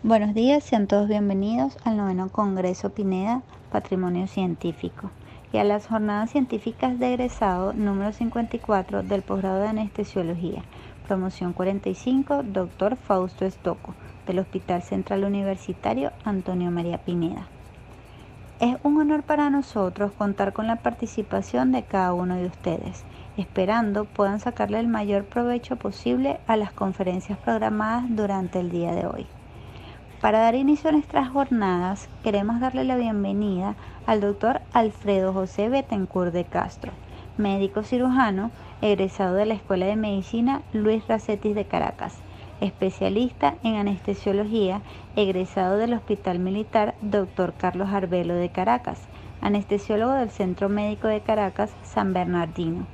Buenos días, sean todos bienvenidos al noveno Congreso Pineda Patrimonio Científico y a las jornadas científicas de egresado número 54 del posgrado de Anestesiología, promoción 45, Dr. Fausto Estocco, del Hospital Central Universitario Antonio María Pineda. Es un honor para nosotros contar con la participación de cada uno de ustedes, esperando puedan sacarle el mayor provecho posible a las conferencias programadas durante el día de hoy. Para dar inicio a nuestras jornadas, queremos darle la bienvenida al doctor Alfredo José Bettencourt de Castro, médico cirujano, egresado de la Escuela de Medicina Luis Racetis de Caracas, especialista en anestesiología, egresado del Hospital Militar Dr. Carlos Arbelo de Caracas, anestesiólogo del Centro Médico de Caracas San Bernardino,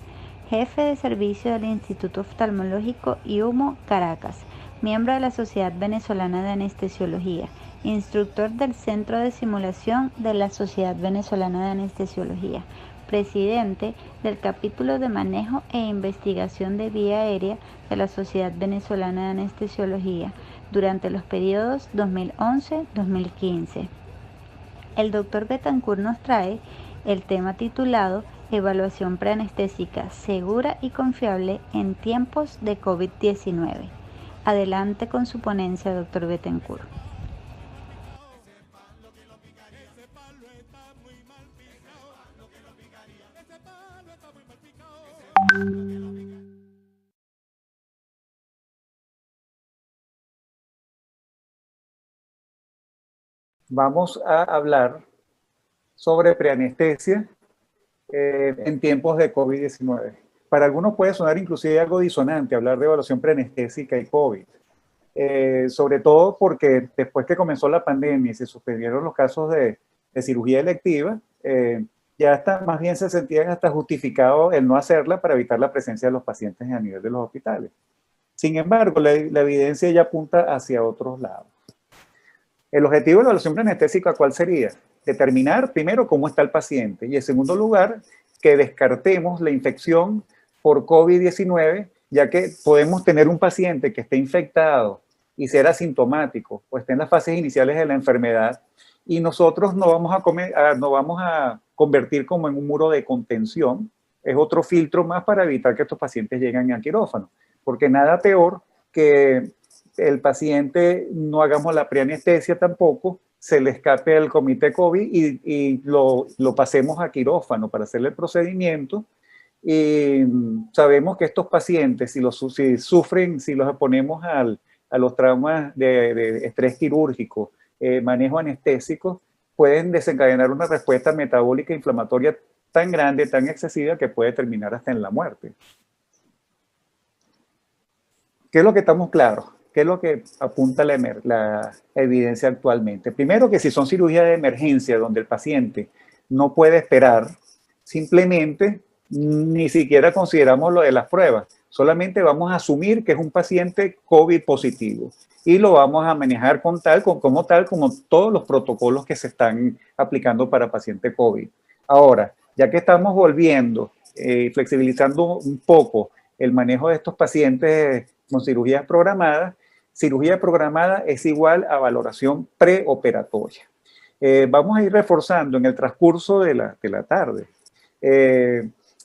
jefe de servicio del Instituto Oftalmológico IUMO Caracas, miembro de la Sociedad Venezolana de Anestesiología, instructor del Centro de Simulación de la Sociedad Venezolana de Anestesiología, presidente del capítulo de manejo e investigación de vía aérea de la Sociedad Venezolana de Anestesiología durante los periodos 2011-2015. El doctor Bettencourt nos trae el tema titulado Evaluación preanestésica segura y confiable en tiempos de COVID-19. Adelante con su ponencia, doctor Bettencourt. Vamos a hablar sobre preanestesia en tiempos de COVID-19. Para algunos puede sonar inclusive algo disonante hablar de evaluación preanestésica y COVID, sobre todo porque después que comenzó la pandemia y se suspendieron los casos de cirugía electiva, ya hasta, más bien se sentían hasta justificado el no hacerla para evitar la presencia de los pacientes a nivel de los hospitales. Sin embargo, la evidencia ya apunta hacia otros lados. El objetivo de la evaluación preanestésica, ¿cuál sería? Determinar primero cómo está el paciente y en segundo lugar, que descartemos la infección por COVID-19, ya que podemos tener un paciente que esté infectado y ser asintomático o esté en las fases iniciales de la enfermedad y nosotros no vamos a convertir como en un muro de contención. Es otro filtro más para evitar que estos pacientes lleguen a quirófano, porque nada peor que el paciente no hagamos la preanestesia tampoco, se le escape al comité COVID y lo pasemos a quirófano para hacerle el procedimiento. Y sabemos que estos pacientes, si sufren, si los exponemos a los traumas de estrés quirúrgico, manejo anestésico, pueden desencadenar una respuesta metabólica inflamatoria tan grande, tan excesiva, que puede terminar hasta en la muerte. ¿Qué es lo que estamos claros? ¿Qué es lo que apunta la evidencia actualmente? Primero, que si son cirugías de emergencia donde el paciente no puede esperar, simplemente ni siquiera consideramos lo de las pruebas. Solamente vamos a asumir que es un paciente COVID positivo y lo vamos a manejar como todos los protocolos que se están aplicando para paciente COVID. Ahora, ya que estamos volviendo, flexibilizando un poco el manejo de estos pacientes con cirugía programada es igual a valoración preoperatoria. Vamos a ir reforzando en el transcurso de la tarde.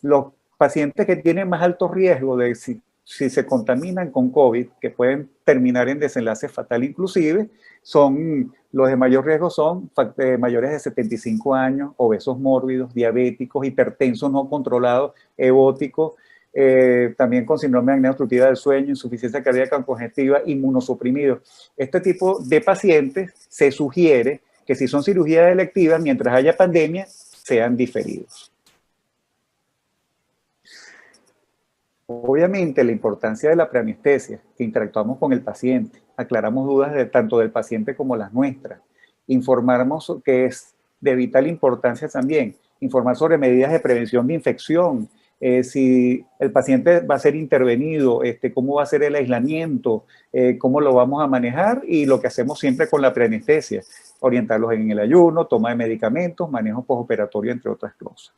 Los pacientes que tienen más alto riesgo de si se contaminan con COVID, que pueden terminar en desenlace fatal inclusive, los de mayor riesgo son mayores de 75 años, obesos mórbidos, diabéticos, hipertensos no controlados, eóticos, también con síndrome de apnea obstructiva del sueño, insuficiencia cardíaca congestiva, inmunosuprimidos. Este tipo de pacientes se sugiere que si son cirugías electivas, mientras haya pandemia, sean diferidos. Obviamente, la importancia de la preanestesia, que interactuamos con el paciente, aclaramos dudas tanto del paciente como las nuestras, informamos que es de vital importancia también, informar sobre medidas de prevención de infección, si el paciente va a ser intervenido, cómo va a ser el aislamiento, cómo lo vamos a manejar y lo que hacemos siempre con la preanestesia, orientarlos en el ayuno, toma de medicamentos, manejo postoperatorio, entre otras cosas.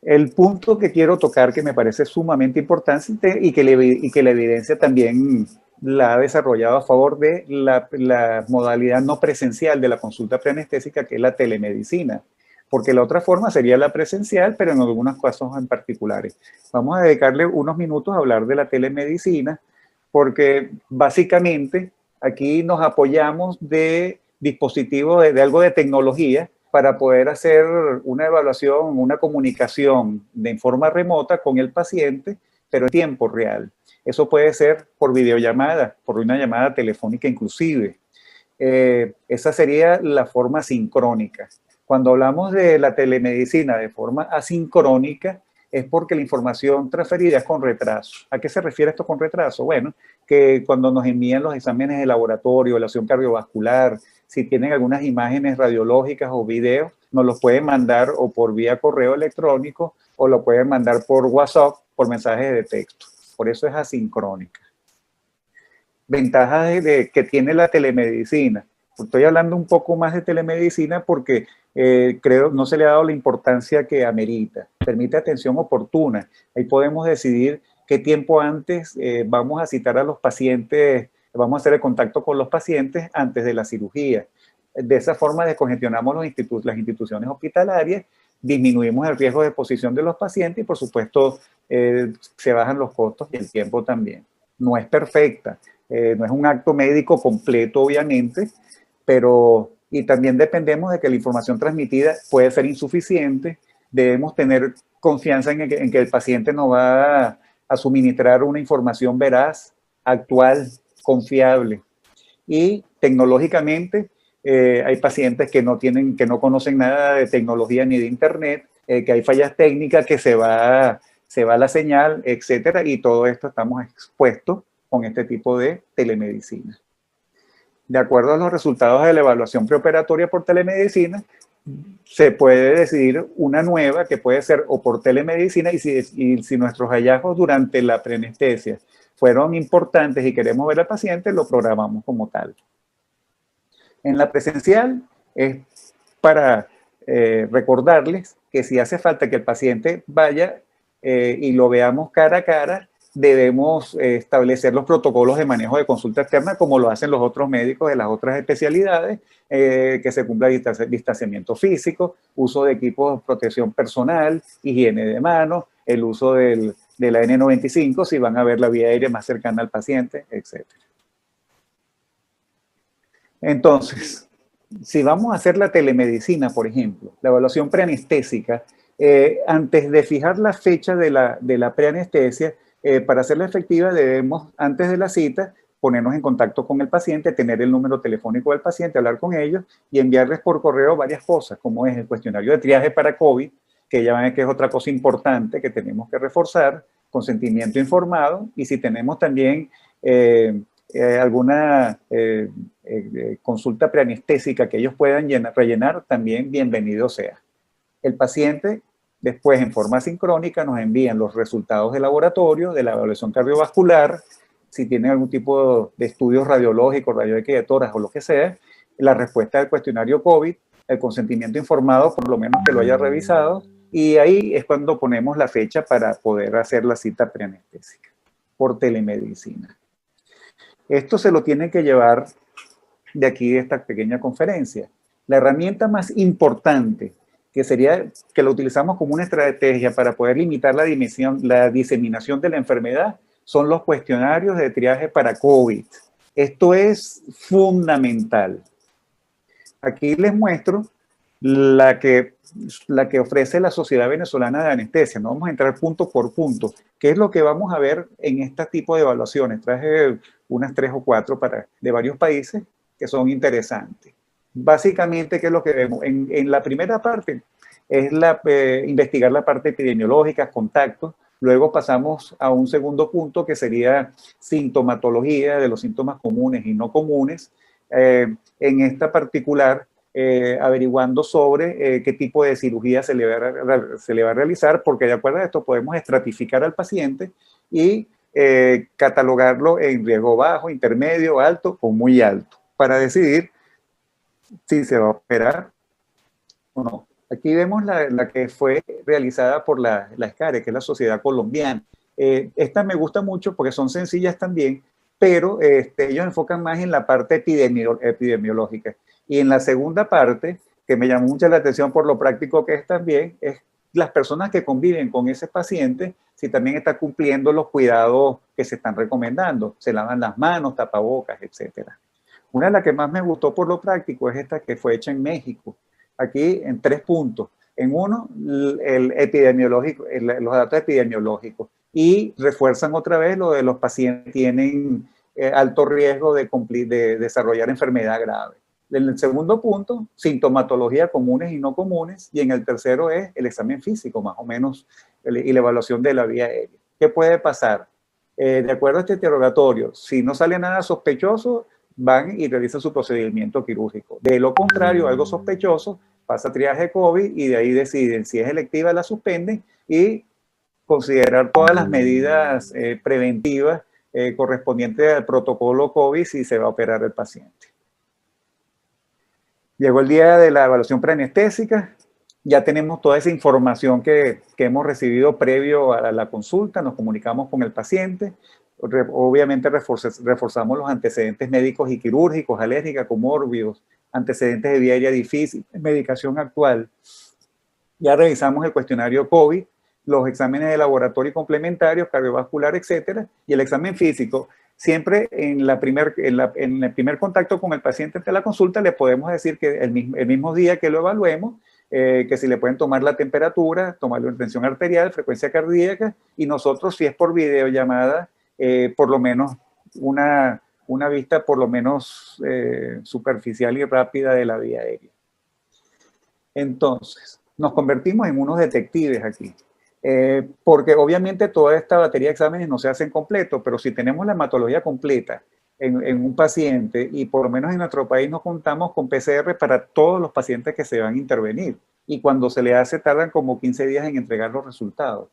El punto que quiero tocar, que me parece sumamente importante y que la evidencia también la ha desarrollado a favor de la modalidad no presencial de la consulta preanestésica, que es la telemedicina, porque la otra forma sería la presencial, pero en algunos casos en particulares. Vamos a dedicarle unos minutos a hablar de la telemedicina, porque básicamente aquí nos apoyamos de dispositivos, de algo de tecnología, para poder hacer una evaluación, una comunicación de forma remota con el paciente, pero en tiempo real. Eso puede ser por videollamada, por una llamada telefónica inclusive. Esa sería la forma sincrónica. Cuando hablamos de la telemedicina de forma asincrónica, es porque la información transferida es con retraso. ¿A qué se refiere esto con retraso? Bueno, que cuando nos envían los exámenes de laboratorio, evaluación cardiovascular, si tienen algunas imágenes radiológicas o videos, nos los pueden mandar o por vía correo electrónico o lo pueden mandar por WhatsApp, por mensajes de texto. Por eso es asincrónica. Ventajas que tiene la telemedicina. Estoy hablando un poco más de telemedicina porque creo no se le ha dado la importancia que amerita. Permite atención oportuna. Ahí podemos decidir qué tiempo antes vamos a citar a los pacientes, vamos a hacer el contacto con los pacientes antes de la cirugía. De esa forma descongestionamos las instituciones hospitalarias, disminuimos el riesgo de exposición de los pacientes y por supuesto se bajan los costos y el tiempo también. No es perfecta, no es un acto médico completo obviamente, pero y también dependemos de que la información transmitida puede ser insuficiente. Debemos tener confianza en que el paciente nos va a suministrar una información veraz, actual, confiable. Y tecnológicamente hay pacientes que no conocen nada de tecnología ni de internet, que hay fallas técnicas, que se va la señal, etcétera, y todo esto estamos expuestos con este tipo de telemedicina. De acuerdo a los resultados de la evaluación preoperatoria por telemedicina, se puede decidir una nueva que puede ser o por telemedicina y si nuestros hallazgos durante la preanestesia fueron importantes y queremos ver al paciente, lo programamos como tal. En la presencial es para recordarles que si hace falta que el paciente vaya y lo veamos cara a cara, debemos establecer los protocolos de manejo de consulta externa como lo hacen los otros médicos de las otras especialidades, que se cumpla distanciamiento físico, uso de equipos de protección personal, higiene de manos, el uso de la N95 si van a ver la vía aérea más cercana al paciente, etc. Entonces, si vamos a hacer la telemedicina, por ejemplo, la evaluación preanestésica, antes de fijar la fecha de la preanestesia, para hacerla efectiva debemos, antes de la cita, ponernos en contacto con el paciente, tener el número telefónico del paciente, hablar con ellos y enviarles por correo varias cosas, como es el cuestionario de triaje para COVID, que ya ven que es otra cosa importante que tenemos que reforzar, consentimiento informado, y si tenemos también alguna consulta preanestésica que ellos puedan rellenar, también bienvenido sea. El paciente después, en forma sincrónica, nos envían los resultados de laboratorio, de la evaluación cardiovascular, si tienen algún tipo de estudios radiológicos, radioequis de tórax o lo que sea, la respuesta del cuestionario COVID, el consentimiento informado, por lo menos que lo haya revisado, y ahí es cuando ponemos la fecha para poder hacer la cita preanestésica por telemedicina. Esto se lo tienen que llevar de aquí de esta pequeña conferencia. La herramienta más importante que sería que lo utilizamos como una estrategia para poder limitar la diseminación de la enfermedad, son los cuestionarios de triaje para COVID. Esto es fundamental. Aquí les muestro la que ofrece la Sociedad Venezolana de Anestesia. No vamos a entrar punto por punto. ¿Qué es lo que vamos a ver en este tipo de evaluaciones? Traje unas 3 o 4 de varios países que son interesantes. Básicamente, ¿qué es lo que vemos? En la primera parte es investigar la parte epidemiológica, contactos. Luego pasamos a un segundo punto que sería sintomatología de los síntomas comunes y no comunes. En esta particular, averiguando sobre qué tipo de cirugía se le va a realizar, porque de acuerdo a esto podemos estratificar al paciente y catalogarlo en riesgo bajo, intermedio, alto o muy alto, para decidir si se va a operar o no. Aquí vemos la que fue realizada por la SCARE, que es la Sociedad Colombiana. Esta me gusta mucho porque son sencillas también, pero ellos enfocan más en la parte epidemiológica. Y en la segunda parte, que me llamó mucho la atención por lo práctico que es también, es las personas que conviven con ese paciente, si también está cumpliendo los cuidados que se están recomendando, se lavan las manos, tapabocas, etcétera. Una de las que más me gustó por lo práctico es esta que fue hecha en México, aquí en 3 puntos. En uno, el epidemiológico, los datos epidemiológicos, y refuerzan otra vez lo de los pacientes que tienen alto riesgo de desarrollar enfermedad grave. En el segundo punto, sintomatología comunes y no comunes, y en el tercero es el examen físico, más o menos, y la evaluación de la vía aérea. ¿Qué puede pasar? De acuerdo a este interrogatorio, si no sale nada sospechoso, van y realizan su procedimiento quirúrgico. De lo contrario, algo sospechoso, pasa triaje COVID y de ahí deciden si es electiva, la suspenden y considerar todas las medidas preventivas correspondientes al protocolo COVID si se va a operar el paciente. Llegó el día de la evaluación preanestésica, ya tenemos toda esa información que hemos recibido previo a la consulta, nos comunicamos con el paciente, obviamente reforzamos los antecedentes médicos y quirúrgicos, alérgicos, comórbidos, antecedentes de vía aérea difícil, medicación actual. Ya revisamos el cuestionario COVID, los exámenes de laboratorio complementarios, cardiovascular, etcétera, y el examen físico. Siempre en el primer contacto con el paciente ante la consulta le podemos decir que el mismo día que lo evaluemos, que si le pueden tomar la temperatura, tomar la tensión arterial, frecuencia cardíaca, y nosotros, si es por videollamada, por lo menos una vista por lo menos superficial y rápida de la vía aérea. Entonces, nos convertimos en unos detectives aquí. Porque obviamente toda esta batería de exámenes no se hacen completo, pero si tenemos la hematología completa en un paciente, y por lo menos en nuestro país no contamos con PCR para todos los pacientes que se van a intervenir, y cuando se le hace tardan como 15 días en entregar los resultados.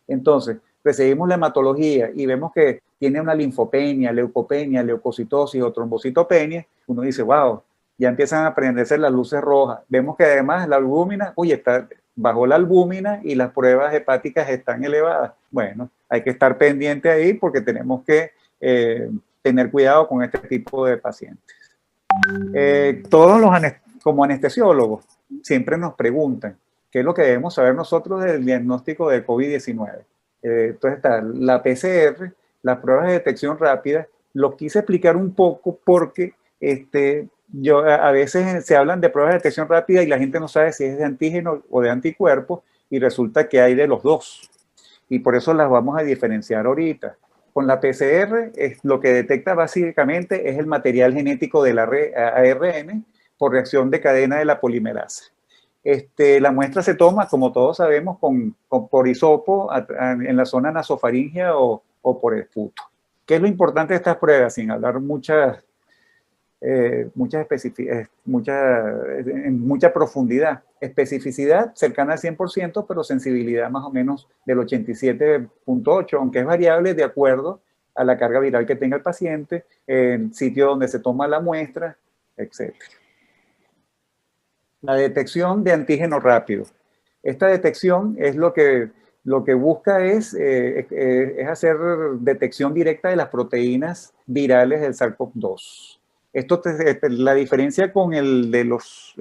Entonces, recibimos la hematología y vemos que tiene una linfopenia, leucopenia, leucocitosis o trombocitopenia, uno dice, wow, ya empiezan a prenderse las luces rojas. Vemos que además la albúmina, está bajó la albúmina y las pruebas hepáticas están elevadas. Bueno, hay que estar pendiente ahí porque tenemos que tener cuidado con este tipo de pacientes. Todos como anestesiólogos siempre nos preguntan qué es lo que debemos saber nosotros del diagnóstico de COVID-19. Entonces está la PCR, las pruebas de detección rápida. Lo quise explicar un poco porque a veces se hablan de pruebas de detección rápida y la gente no sabe si es de antígeno o de anticuerpos, y resulta que hay de los dos. Y por eso las vamos a diferenciar ahorita. Con la PCR, lo que detecta básicamente es el material genético del ARN por reacción de cadena de la polimerasa. La muestra se toma, como todos sabemos, por hisopo en la zona nasofaringea o por el esputo. ¿Qué es lo importante de estas pruebas? Sin hablar en mucha profundidad. Especificidad cercana al 100%, pero sensibilidad más o menos del 87.8, aunque es variable de acuerdo a la carga viral que tenga el paciente, el sitio donde se toma la muestra, etc. La detección de antígeno rápido. Esta detección es lo que busca es hacer detección directa de las proteínas virales del SARS-CoV-2. La diferencia con los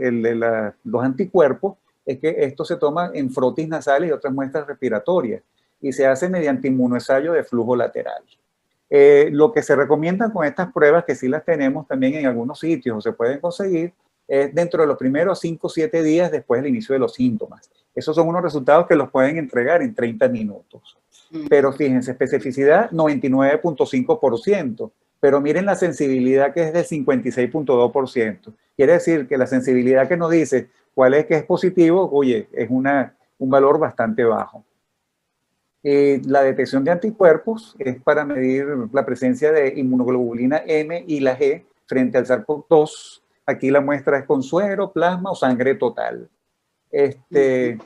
anticuerpos es que esto se toma en frotis nasales y otras muestras respiratorias y se hace mediante inmunoensayo de flujo lateral. Lo que se recomienda con estas pruebas, que sí las tenemos también en algunos sitios o se pueden conseguir, es dentro de los primeros 5 o 7 días después del inicio de los síntomas. Esos son unos resultados que los pueden entregar en 30 minutos. Pero fíjense, especificidad 99.5%. Pero miren la sensibilidad, que es del 56.2%. Quiere decir que la sensibilidad que nos dice cuál es que es positivo, oye, es un valor bastante bajo. La detección de anticuerpos es para medir la presencia de inmunoglobulina M y la G frente al SARS-CoV-2. Aquí la muestra es con suero, plasma o sangre total.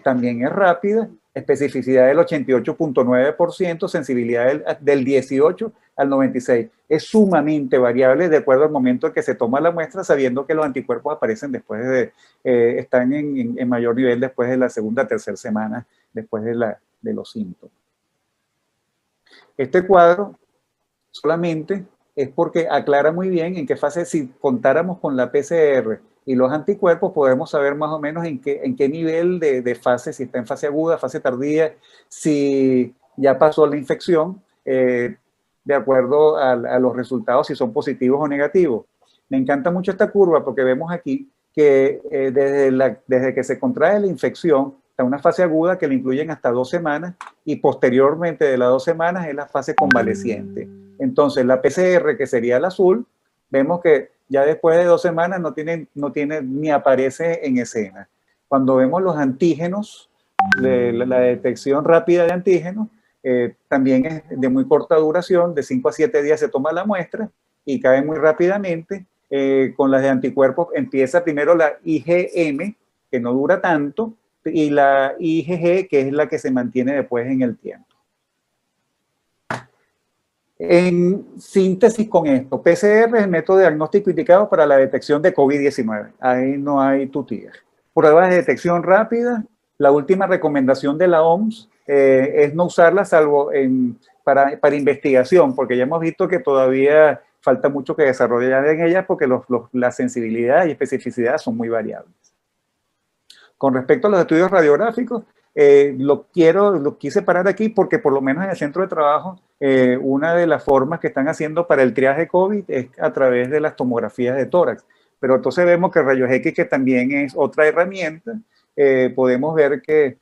También es rápida, especificidad del 88.9%, sensibilidad del 18 al 96. Es sumamente variable de acuerdo al momento en que se toma la muestra, sabiendo que los anticuerpos aparecen están en mayor nivel después de la segunda, tercera semana, después de los síntomas. Este cuadro solamente es porque aclara muy bien en qué fase, si contáramos con la PCR y los anticuerpos, podemos saber más o menos en qué nivel de fase, si está en fase aguda, fase tardía, si ya pasó la infección, de acuerdo a los resultados, si son positivos o negativos. Me encanta mucho esta curva porque vemos aquí que desde que se contrae la infección, está una fase aguda que le incluyen hasta 2 semanas y posteriormente de las 2 semanas es la fase convaleciente. Entonces la PCR, que sería el azul, vemos que ya después de 2 semanas no tiene ni aparece en escena. Cuando vemos los antígenos, la detección rápida de antígenos, también es de muy corta duración, de 5 a 7 días se toma la muestra y cae muy rápidamente. Con las de anticuerpos empieza primero la IgM, que no dura tanto, y la IgG, que es la que se mantiene después en el tiempo. En síntesis con esto, PCR es el método de diagnóstico indicado para la detección de COVID-19. Ahí no hay tutía. Pruebas de detección rápida. La última recomendación de la OMS es no usarla salvo para investigación, porque ya hemos visto que todavía falta mucho que desarrollar en ellas porque la sensibilidad y especificidad son muy variables. Con respecto a los estudios radiográficos, lo quise parar aquí porque por lo menos en el centro de trabajo, una de las formas que están haciendo para el triaje COVID es a través de las tomografías de tórax. Pero entonces vemos que rayos X, que también es otra herramienta, podemos ver que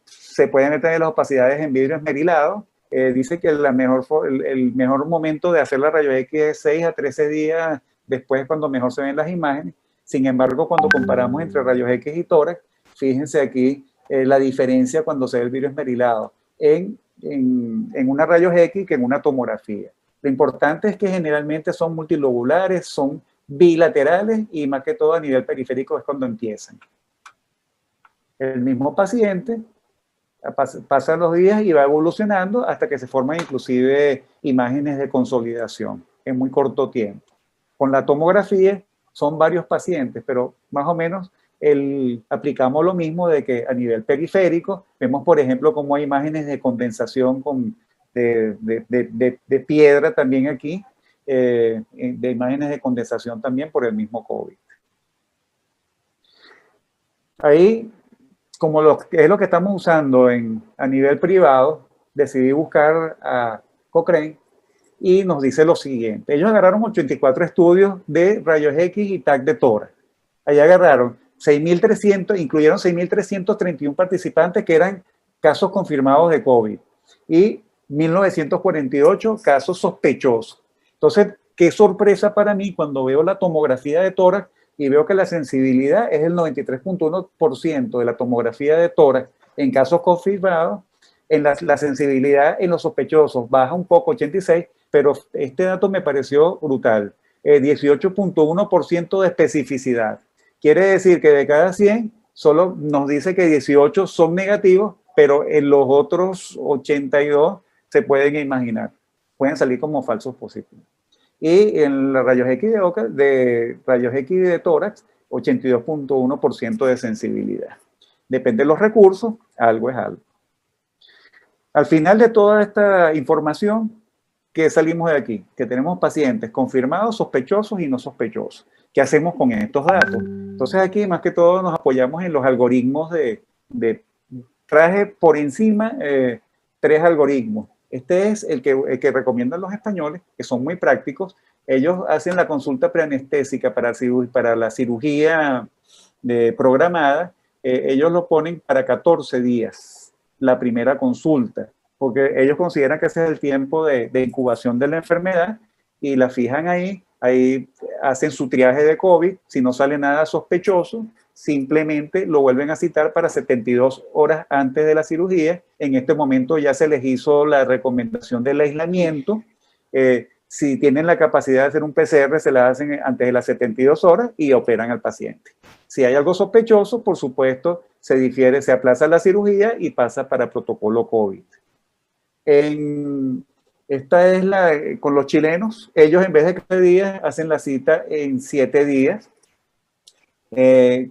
se pueden detener las opacidades en vidrio esmerilado. Dice que el mejor momento de hacer la rayos X es 6 a 13 días después, cuando mejor se ven las imágenes. Sin embargo, cuando comparamos entre rayos X y tórax, fíjense aquí la diferencia cuando se ve el vidrio esmerilado en una rayos X que en una tomografía. Lo importante es que generalmente son multilobulares, son bilaterales y más que todo a nivel periférico es cuando empiezan. El mismo paciente pasan los días y va evolucionando hasta que se forman inclusive imágenes de consolidación en muy corto tiempo. Con la tomografía son varios pacientes, pero más o menos aplicamos lo mismo de que a nivel periférico vemos, por ejemplo, cómo hay imágenes de condensación de piedra también aquí, de imágenes de condensación también por el mismo COVID. Ahí, como es lo que estamos usando a nivel privado, decidí buscar a Cochrane y nos dice lo siguiente. Ellos agarraron 84 estudios de rayos X y TAC de tórax. Allá agarraron 6.300, incluyeron 6.331 participantes que eran casos confirmados de COVID y 1.948 casos sospechosos. Entonces, qué sorpresa para mí cuando veo la tomografía de tórax y veo que la sensibilidad es el 93.1% de la tomografía de tórax en casos confirmados. En la sensibilidad en los sospechosos baja un poco, 86%, pero este dato me pareció brutal. 18.1% de especificidad. Quiere decir que de cada 100, solo nos dice que 18 son negativos, pero en los otros 82 se pueden imaginar. Pueden salir como falsos positivos. Y en los rayos X de tórax, 82.1% de sensibilidad. Depende de los recursos, algo es algo. Al final de toda esta información, ¿qué salimos de aquí? Que tenemos pacientes confirmados, sospechosos y no sospechosos. ¿Qué hacemos con estos datos? Entonces aquí más que todo nos apoyamos en los algoritmos traje por encima 3 algoritmos. Este es el que recomiendan los españoles, que son muy prácticos. Ellos hacen la consulta preanestésica para la cirugía programada. Ellos lo ponen para 14 días, la primera consulta, porque ellos consideran que ese es el tiempo de incubación de la enfermedad y la fijan ahí hacen su triaje de COVID. Si no sale nada sospechoso, simplemente lo vuelven a citar para 72 horas antes de la cirugía. En este momento ya se les hizo la recomendación del aislamiento. Si tienen la capacidad de hacer un PCR, se la hacen antes de las 72 horas y operan al paciente. Si hay algo sospechoso, por supuesto, se aplaza la cirugía y pasa para protocolo COVID. Esta es con los chilenos. Ellos en vez de 15 días hacen la cita en 7 días.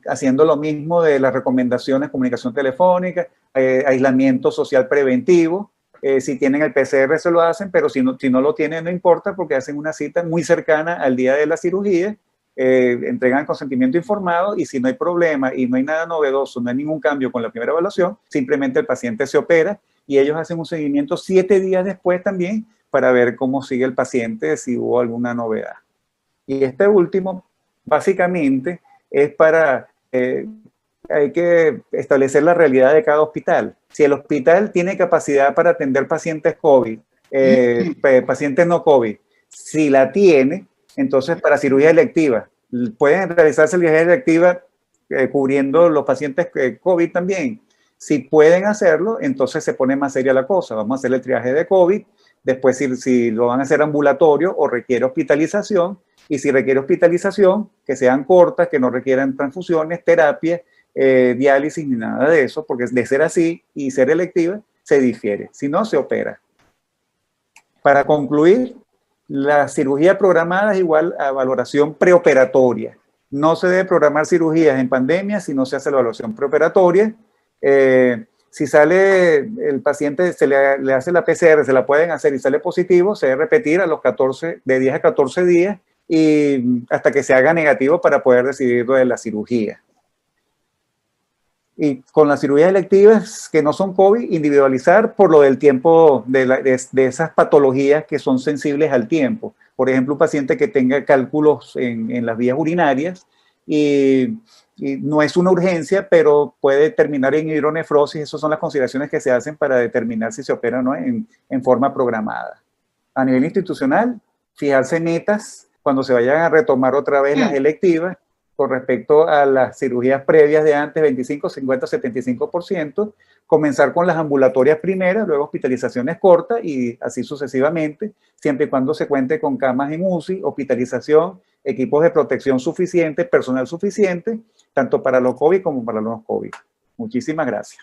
Haciendo lo mismo de las recomendaciones, comunicación telefónica, aislamiento social preventivo. Si tienen el PCR se lo hacen, pero si no lo tienen no importa, porque hacen una cita muy cercana al día de la cirugía, entregan el consentimiento informado, y si no hay problema y no hay nada novedoso, no hay ningún cambio con la primera evaluación, simplemente el paciente se opera y ellos hacen un seguimiento 7 días después también para ver cómo sigue el paciente, si hubo alguna novedad. Y este último, básicamente, es para... hay que establecer la realidad de cada hospital. Si el hospital tiene capacidad para atender pacientes COVID, pacientes no COVID, si la tiene, entonces para cirugía electiva, pueden realizarse cirugía electiva cubriendo los pacientes COVID también. Si pueden hacerlo, entonces se pone más seria la cosa. Vamos a hacer el triaje de COVID, después si lo van a hacer ambulatorio o requiere hospitalización, y si requiere hospitalización, que sean cortas, que no requieran transfusiones, terapia, diálisis ni nada de eso, porque de ser así y ser electiva, se difiere. Si no, se opera. Para concluir, la cirugía programada es igual a valoración preoperatoria. No se debe programar cirugías en pandemia si no se hace la evaluación preoperatoria. Si sale el paciente, le hace la PCR, se la pueden hacer y sale positivo, se debe repetir a los 14, de 10 a 14 días, y hasta que se haga negativo para poder decidir de la cirugía. Y con las cirugías electivas que no son COVID, individualizar por lo del tiempo de esas patologías que son sensibles al tiempo. Por ejemplo, un paciente que tenga cálculos en las vías urinarias y no es una urgencia, pero puede terminar en hidronefrosis. Esas son las consideraciones que se hacen para determinar si se opera o no en forma programada. A nivel institucional, fijarse metas cuando se vayan a retomar otra vez las electivas, con respecto a las cirugías previas de antes, 25, 50, 75%, comenzar con las ambulatorias primeras, luego hospitalizaciones cortas y así sucesivamente, siempre y cuando se cuente con camas en UCI, hospitalización, equipos de protección suficientes, personal suficiente, tanto para los COVID como para los no COVID. Muchísimas gracias.